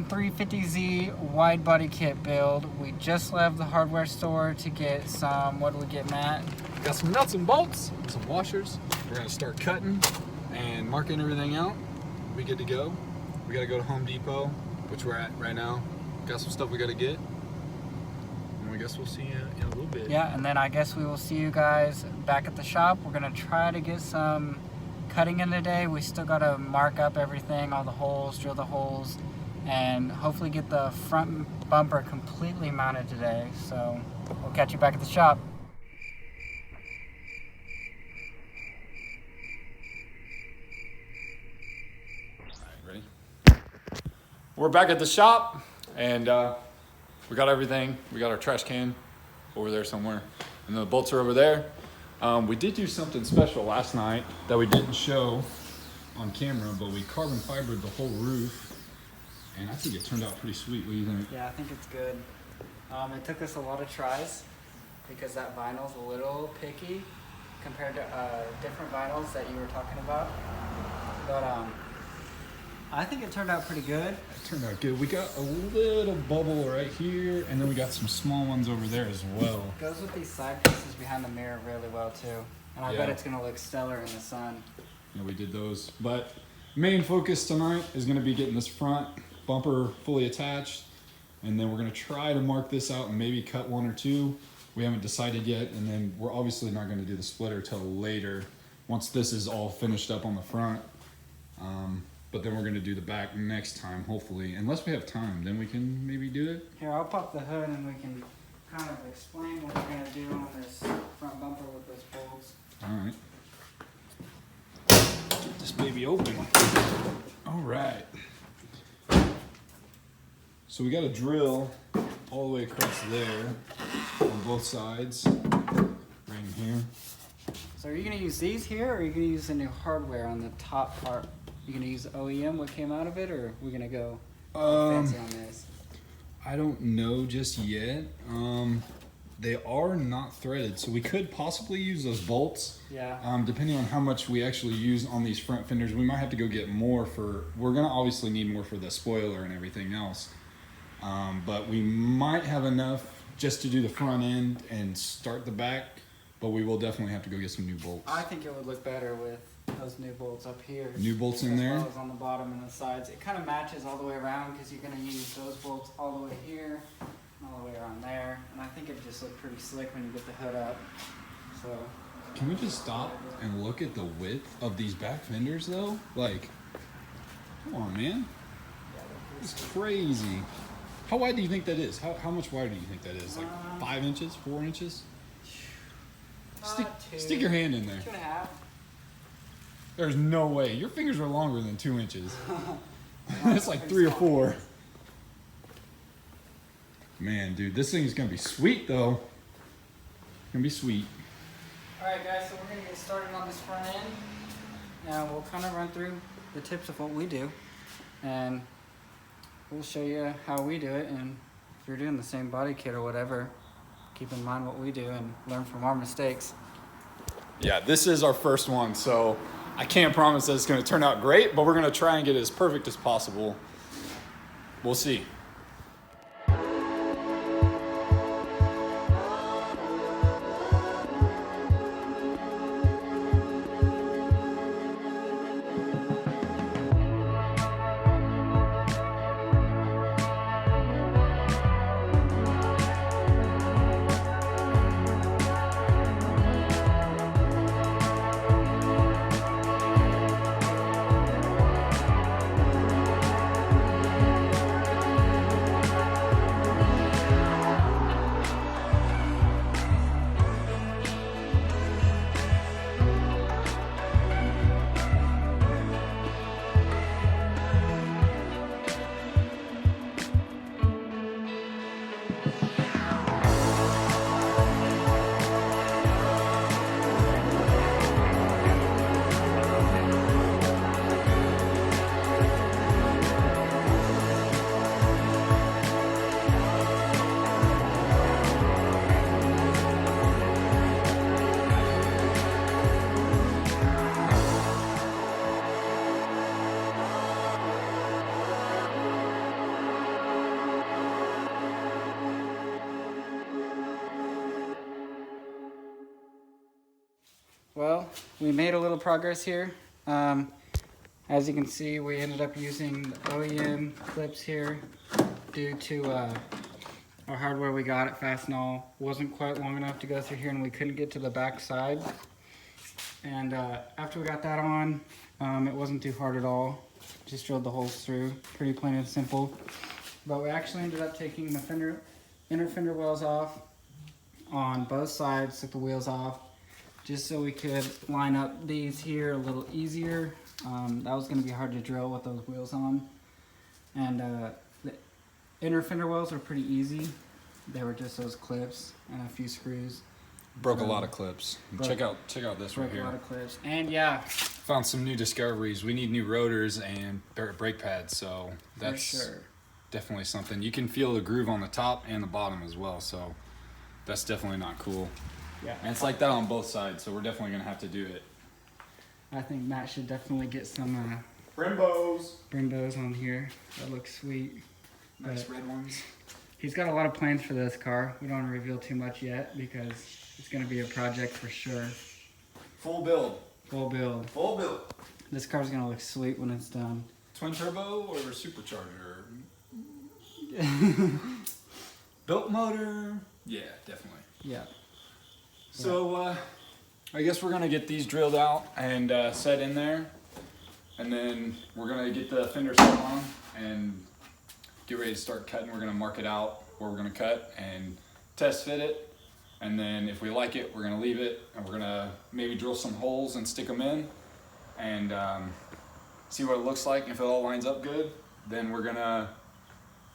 350Z wide body kit build. We just left the hardware store to get some, what did we get, Matt? Got some nuts and bolts, some washers. We're gonna start cutting and marking everything out. We good to go. We gotta go to Home Depot, which we're at right now. Got some stuff we gotta get. And I guess we'll see you in a little bit. Yeah, and then I guess we will see you guys back at the shop. We're gonna try to get some cutting in today. We still gotta mark up everything, all the holes, drill the holes, and hopefully get the front bumper completely mounted today. So we'll catch you back at the shop. Ready? We're back at the shop, and we got everything. We got our trash can over there somewhere, and the bolts are over there. We did do something special last night that we didn't show on camera, but we carbon fibered the whole roof, and I think it turned out pretty sweet. What do you think? Yeah, I think it's good. It took us a lot of tries because that vinyl's a little picky compared to different vinyls that you were talking about. But I think it turned out pretty good. It turned out good. We got a little bubble right here, and then we got some small ones over there as well. It goes with these side pieces behind the mirror really well too. And I bet it's gonna look stellar in the sun. Yeah, we did those. But main focus tonight is gonna be getting this front bumper fully attached, and then we're gonna try to mark this out and maybe cut one or two. We haven't decided yet, and then we're obviously not gonna do the splitter till later, once this is all finished up on the front. But then we're gonna do the back next time, hopefully. Unless we have time, then we can maybe do it. Here, I'll pop the hood and we can kind of explain what we're gonna do on this front bumper with those bolts. All right. Get this baby open. All right. So we got a drill all the way across there on both sides, right in here. So are you gonna use these here, or are you gonna use the new hardware on the top part? You gonna use OEM, what came out of it, or are we gonna go fancy on this? I don't know just yet. They are not threaded, so we could possibly use those bolts. Yeah. Depending on how much we actually use on these front fenders, we might have to go get more for. We're gonna obviously need more for the spoiler and everything else. But we might have enough just to do the front end and start the back. But we will definitely have to go get some new bolts. I think it would look better with those new bolts up here. New bolts in there? As well as on the bottom and the sides. It kind of matches all the way around because you're going to use those bolts all the way here, and all the way around there. And I think it just looked pretty slick when you get the hood up. So. Can we just stop and look at the width of these back fenders though? Like, come on, man. It's crazy. How wide do you think that is? How much wider do you think that is? Like 5 inches, 4 inches? Stick your hand in there. 2.5. There's no way. Your fingers are longer than 2 inches. It's like 3 or 4. Man, dude, this thing is gonna be sweet though. It's gonna be sweet. Alright guys, so we're gonna get started on this front end. Now we'll kind of run through the tips of what we do. And we'll show you how we do it, and if you're doing the same body kit or whatever, keep in mind what we do and learn from our mistakes. Yeah, this is our first one, so I can't promise that it's going to turn out great, but we're going to try and get it as perfect as possible. We'll see. Well, we made a little progress here. As you can see, we ended up using the OEM clips here due to our hardware we got at Fastenal wasn't quite long enough to go through here, and we couldn't get to the back side. And after we got that on, it wasn't too hard at all. Just drilled the holes through, pretty plain and simple. But we actually ended up taking the inner fender wells off on both sides, took the wheels off, just so we could line up these here a little easier. That was going to be hard to drill with those wheels on. And the inner fender wells are pretty easy. They were just those clips and a few screws. Broke a lot of clips. Check out this right here. Broke a lot of clips. And yeah, found some new discoveries. We need new rotors and brake pads, so that's for sure. Definitely something. You can feel the groove on the top and the bottom as well, so that's definitely not cool. Yeah. And it's like that on both sides, so we're definitely gonna have to do it. I think Matt should definitely get some Brimbos on here. That looks sweet. Nice But red ones. he's got a lot of plans for this car. We don't want to reveal too much yet because it's going to be a project for sure. Full build. Full build. Full build. This car's going to look sweet when it's done. Twin turbo or supercharger? Built motor. Yeah, definitely. Yeah. So I guess we're gonna get these drilled out and set in there, and then we're gonna get the fender set on and get ready to start cutting. We're gonna mark it out where we're gonna cut and test fit it, and then if we like it, we're gonna leave it, and we're gonna maybe drill some holes and stick them in and see what it looks like. If it all lines up good, then we're gonna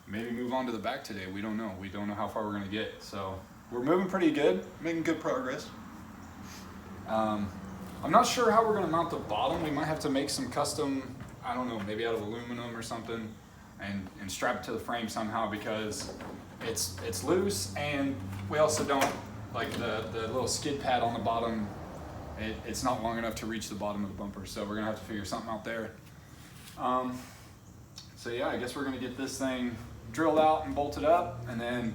maybe move on to the back today. We don't know. We don't know how far we're gonna get. So we're moving pretty good, making good progress. I'm not sure how we're gonna mount the bottom. We might have to make some custom, I don't know, maybe out of aluminum or something, and strap it to the frame somehow, because it's loose, and we also don't, like the little skid pad on the bottom, it's not long enough to reach the bottom of the bumper, so we're gonna have to figure something out there. So yeah, I guess we're gonna get this thing drilled out and bolted up, and then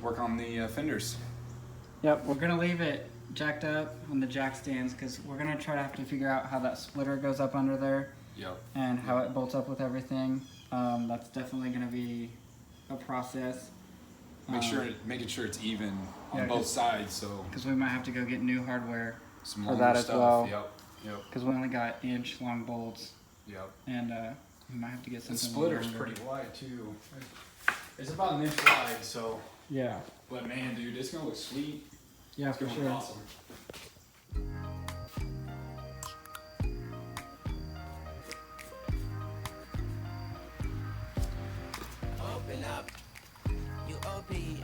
work on the fenders. Yep, we're going to leave it jacked up on the jack stands because we're going to try to have to figure out how that splitter goes up under there. Yep. And how it bolts up with everything. That's definitely going to be a process. Making sure it's even on yeah, both sides, so because we might have to go get new hardware some for longer that as stuff. well. Yep. Because we only got inch long bolts, Yep. and we might have to get The something. splitter's longer. pretty wide too. It's about an inch wide, so. Yeah. But man, dude, it's gonna look sweet. Yeah, It's for gonna sure. look awesome. Open up, you open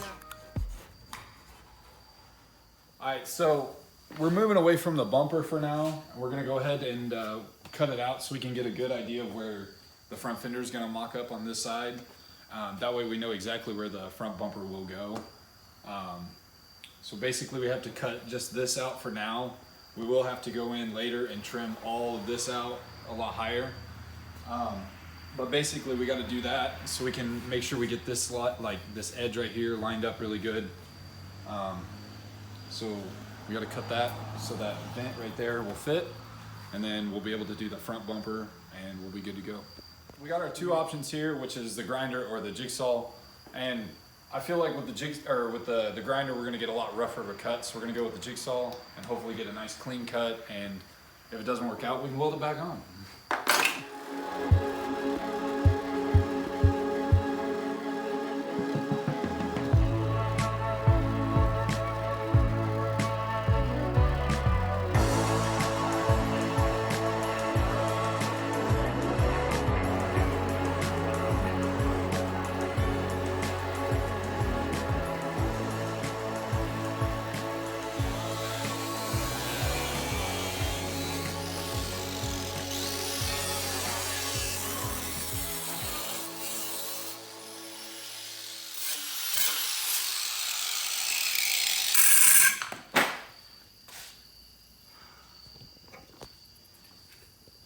up. Alright, so we're moving away from the bumper for now. We're gonna go ahead and cut it out so we can get a good idea of where the front fender is gonna mock up on this side. That way we know exactly where the front bumper will go. So basically we have to cut just this out for now. We will have to go in later and trim all of this out a lot higher. But basically we got to do that so we can make sure we get this like this edge right here lined up really good. So we got to cut that so that vent right there will fit, and then we'll be able to do the front bumper and we'll be good to go. We got our two options here, which is the grinder or the jigsaw, and I feel like with the grinder we're gonna get a lot rougher of a cut, so we're gonna go with the jigsaw and hopefully get a nice clean cut, and if it doesn't work out, we can weld it back on.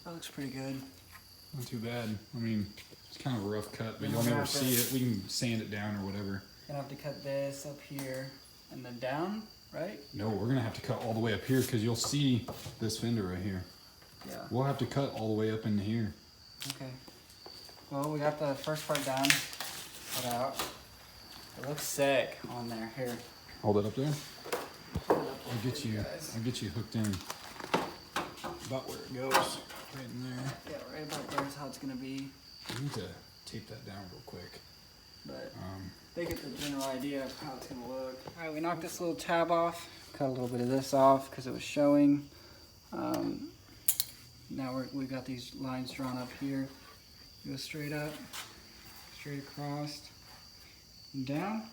That looks pretty good. Not too bad. I mean, it's kind of a rough cut, but Yeah, you'll we're never gonna have see it. We can sand it down or whatever. Gonna have to cut this up here and then down. right? No, we're gonna have to cut all the way up here because you'll see this fender right here. Yeah. We'll have to cut all the way up into here. Okay. Well, we got the first part done. Cut out. It looks sick on there. Here. Hold it up there. Hold it up I'll get you. guys. I'll get you hooked in. About where it goes. Right in there. Yeah, right about there is how it's gonna be. I need to tape that down real quick. But they get the general idea of how it's gonna look. All right, we knocked this little tab off. Cut a little bit of this off because it was showing. Now we got these lines drawn up here. Go straight up, straight across, and down.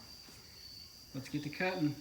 Let's get to cutting.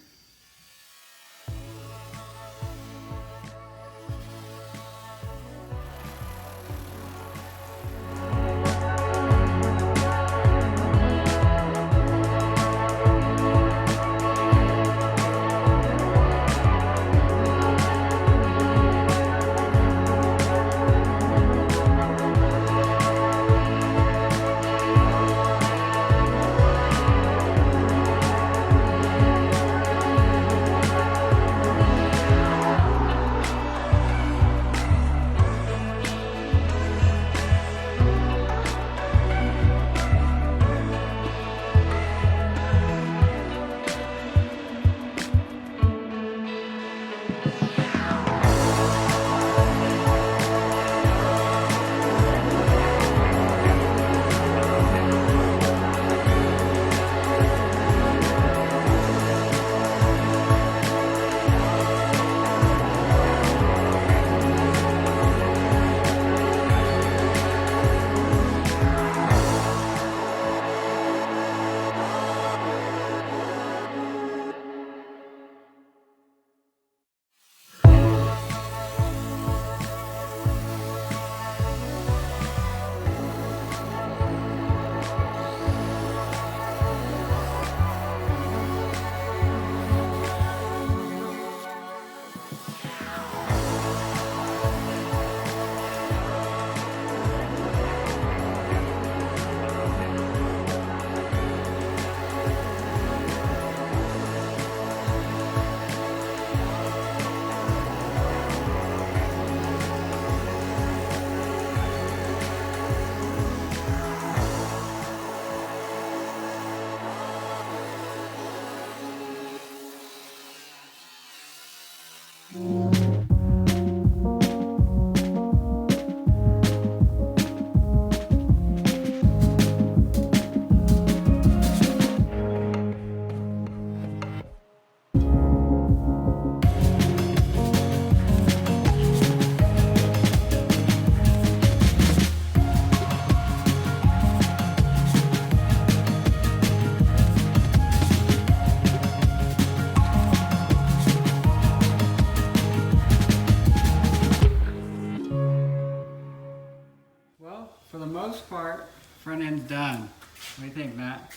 Well, for the most part, front end's done. What do you think, Matt?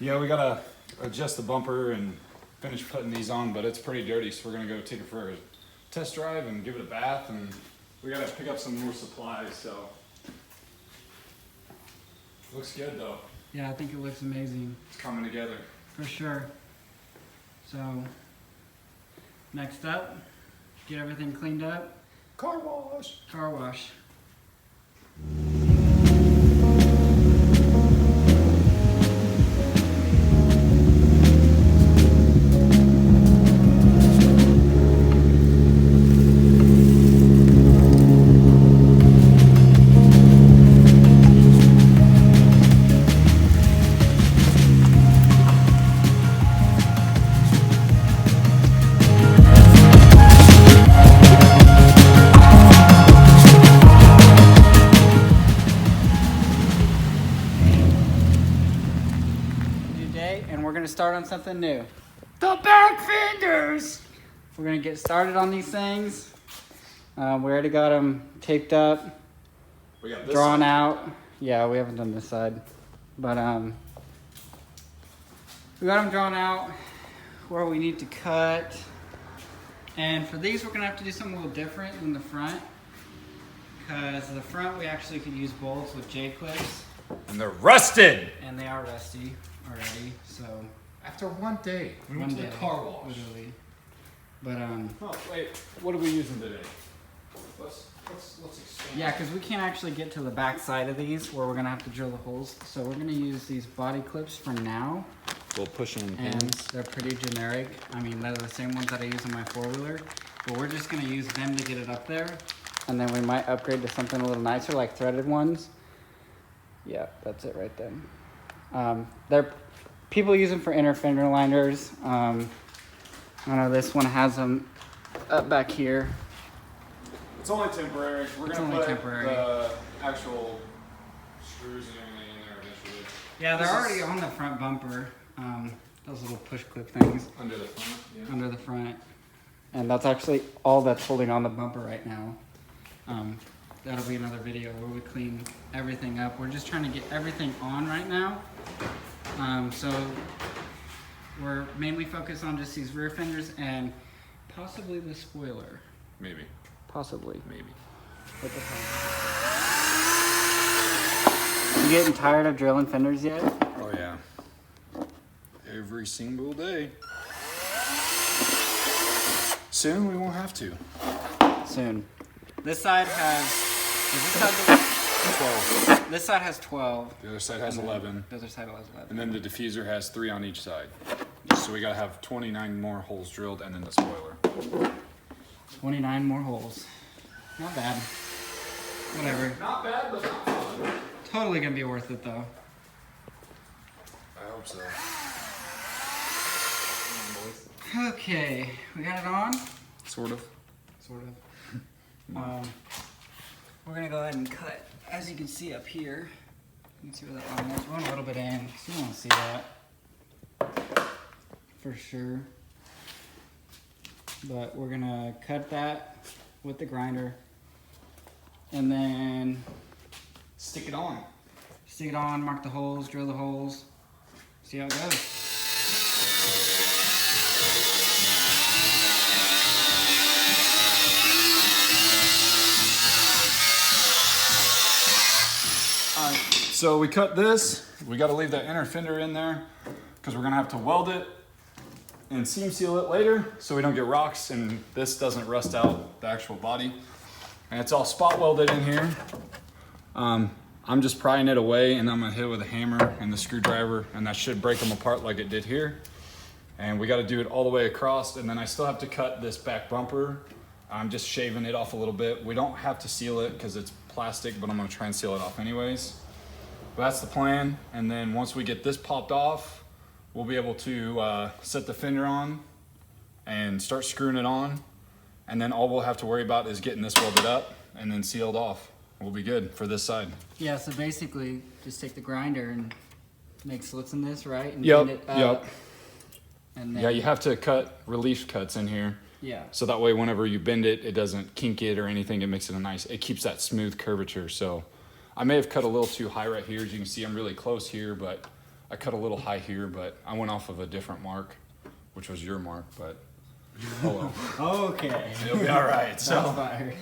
Yeah, we gotta adjust the bumper and finish putting these on, but it's pretty dirty, so we're gonna go take it for a test drive and give it a bath, and we gotta pick up some more supplies, so. Looks good though. Yeah, I think it looks amazing. It's coming together. For sure. So, next up, get everything cleaned up. Car wash. Car wash. And we're gonna start on something new. The back fenders! We're gonna get started on these things. We already got them taped up, We got this drawn side. out. Yeah, we haven't done this side. But we got them drawn out where we need to cut. And for these, we're gonna have to do something a little different than the front. Because the front, we actually could use bolts with J-clips. And they're rusted! And they are rusty already, so After one day, we one went to day, the car wash. literally. But Oh wait, what are we using today? Let's explain. yeah, because we can't actually get to the back side of these where we're gonna have to drill the holes. So we're gonna use these body clips for now. We'll push in And pins. they're pretty generic. I mean, they're the same ones that I use on my 4-wheeler, but we're just gonna use them to get it up there. And then we might upgrade to something a little nicer, like threaded ones. Yeah, that's it right there. People use them for inner fender liners. I know this one has them up back here. It's only temporary. We're It's gonna only put temporary. the actual screws and everything in there eventually. Yeah, they're This already is on the front bumper. Those little push clip things under the front. Yeah. under the front. And that's actually all that's holding on the bumper right now. That'll be another video where we clean everything up. We're just trying to get everything on right now. So we're mainly focused on just these rear fenders and possibly the spoiler. Maybe. Possibly. Maybe. What the fuck? You getting tired of drilling fenders yet? Oh yeah. Every single day. Soon we won't have to. Soon. This side has. Is this side 12. This side has 12. The other side has 11. The other side has 11. And then the diffuser has 3 on each side. So we gotta have 29 more holes drilled and then the spoiler. 29 more holes. Not bad. Whatever. Not bad, but not fun. Totally gonna be worth it though. I hope so. Okay, we got it on. Sort of. Sort of. We're gonna go ahead and cut. As you can see up here, you can see where that line is. We're going a little bit in, so you want to see that for sure. But we're gonna cut that with the grinder, and then Stick it on. stick it on, mark the holes, drill the holes, see how it goes. So we cut this. We got to leave that inner fender in there because we're gonna have to weld it and seam seal it later so we don't get rocks and this doesn't rust out the actual body. And it's all spot welded in here. I'm just prying it away and I'm gonna hit it with a hammer and the screwdriver and that should break them apart like it did here. And we got to do it all the way across, and then I still have to cut this back bumper. I'm just shaving it off a little bit. We don't have to seal it because it's plastic, but I'm gonna try and seal it off anyways. But that's the plan. And then once we get this popped off, we'll be able to set the fender on and start screwing it on. And then all we'll have to worry about is getting this welded up and then sealed off. We'll be good for this side. Yeah, so basically, just take the grinder and make slits in this, right? And Yep, bend it up, yep. And then, Yeah, you have to cut relief cuts in here. yeah. So that way, whenever you bend it, it doesn't kink it or anything. It makes it it keeps that smooth curvature. So I may have cut a little too high right here. As you can see, I'm really close here, but I cut a little high here, but I went off of a different mark, which was your mark, but oh well. Okay. It'll be all right. That's So fire.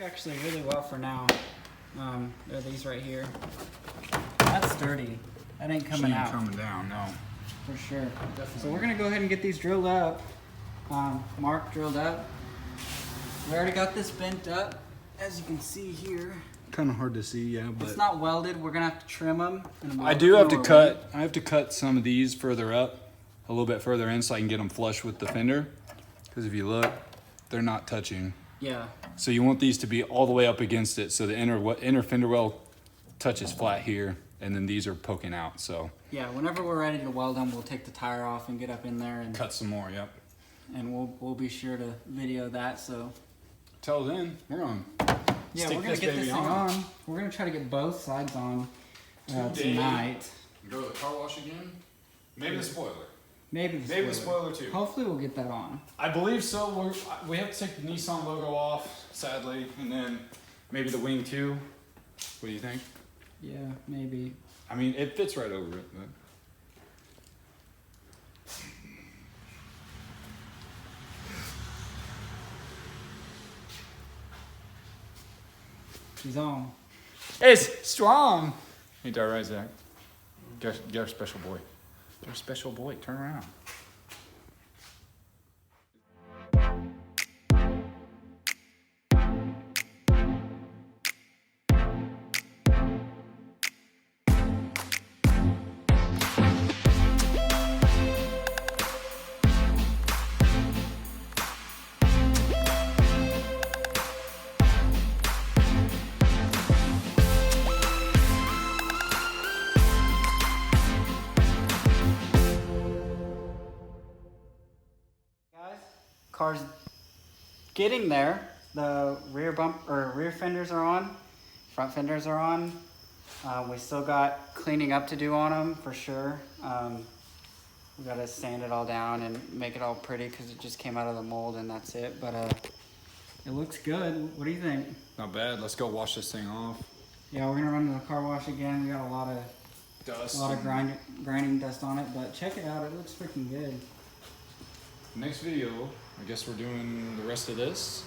Actually really well for now. There are these right here. That's dirty. That ain't coming out coming down, no. for sure. So we're gonna go ahead and get these drilled up. Mark drilled up. We already got this bent up, as you can see here. Kind of hard to see, yeah, but It's not welded. We're gonna have to trim them. I do have to cut. I have to cut some of these further up, a little bit further in, so I can get them flush with the fender. Because if you look, they're not touching. Yeah. So you want these to be all the way up against it, so the inner fender well touches flat here, and then these are poking out. So Yeah. Whenever we're ready to weld them, we'll take the tire off and get up in there and cut some more. Yep. and we'll be sure to video that. So Till then, we're on. yeah, Stick we're gonna this get this baby thing on. on. We're gonna try to get both sides on Today. tonight. Go to the car wash again. Maybe the spoiler. Maybe Maybe the spoiler too. Hopefully we'll get that on. I believe so. We have to take the Nissan logo off, sadly, and then maybe the wing too. What do you think? Yeah, maybe. I mean, it fits right over it, but. She's on. It's strong. Hey, Dar Isaac. Get our special boy. Get our special boy. Turn around. Car's getting there. The rear fenders are on. Front fenders are on. We still got cleaning up to do on them for sure. We gotta sand it all down and make it all pretty because it just came out of the mold and that's it. But it looks good. What do you think? Not bad. Let's go wash this thing off. Yeah, we're gonna run to the car wash again. We got a lot of Dust. grinding dust on it, but check it out. It looks freaking good. Next video, I guess we're doing the rest of this.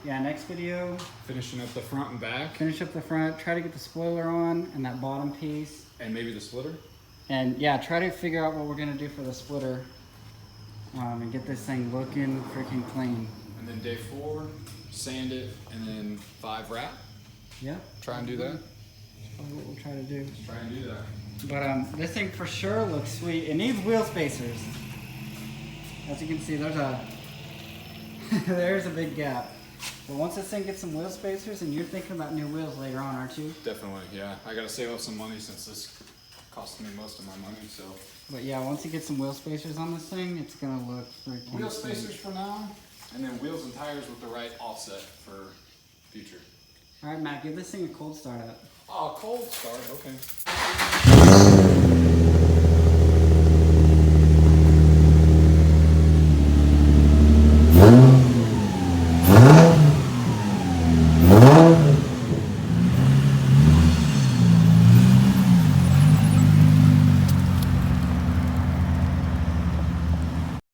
Yeah, next video, Finishing up the front and back. finish up the front, try to get the spoiler on and that bottom piece. And maybe the splitter. And yeah, try to figure out what we're gonna do for the splitter and get this thing looking freaking clean. And then day 4, sand it, and then 5 wrap. Yeah, Try and do that. that's probably what we'll try to do. Try and do that. But this thing for sure looks sweet. It needs wheel spacers. As you can see, there's a there's a big gap. But once this thing gets some wheel spacers, and you're thinking about new wheels later on, aren't you? Definitely, yeah. I gotta save up some money since this cost me most of my money, so. But yeah, once you get some wheel spacers on this thing, it's gonna look freaking Wheel sweet. spacers for now, and then wheels and tires with the right offset for future. All right, Matt, give this thing a cold start up. Oh, cold start, okay.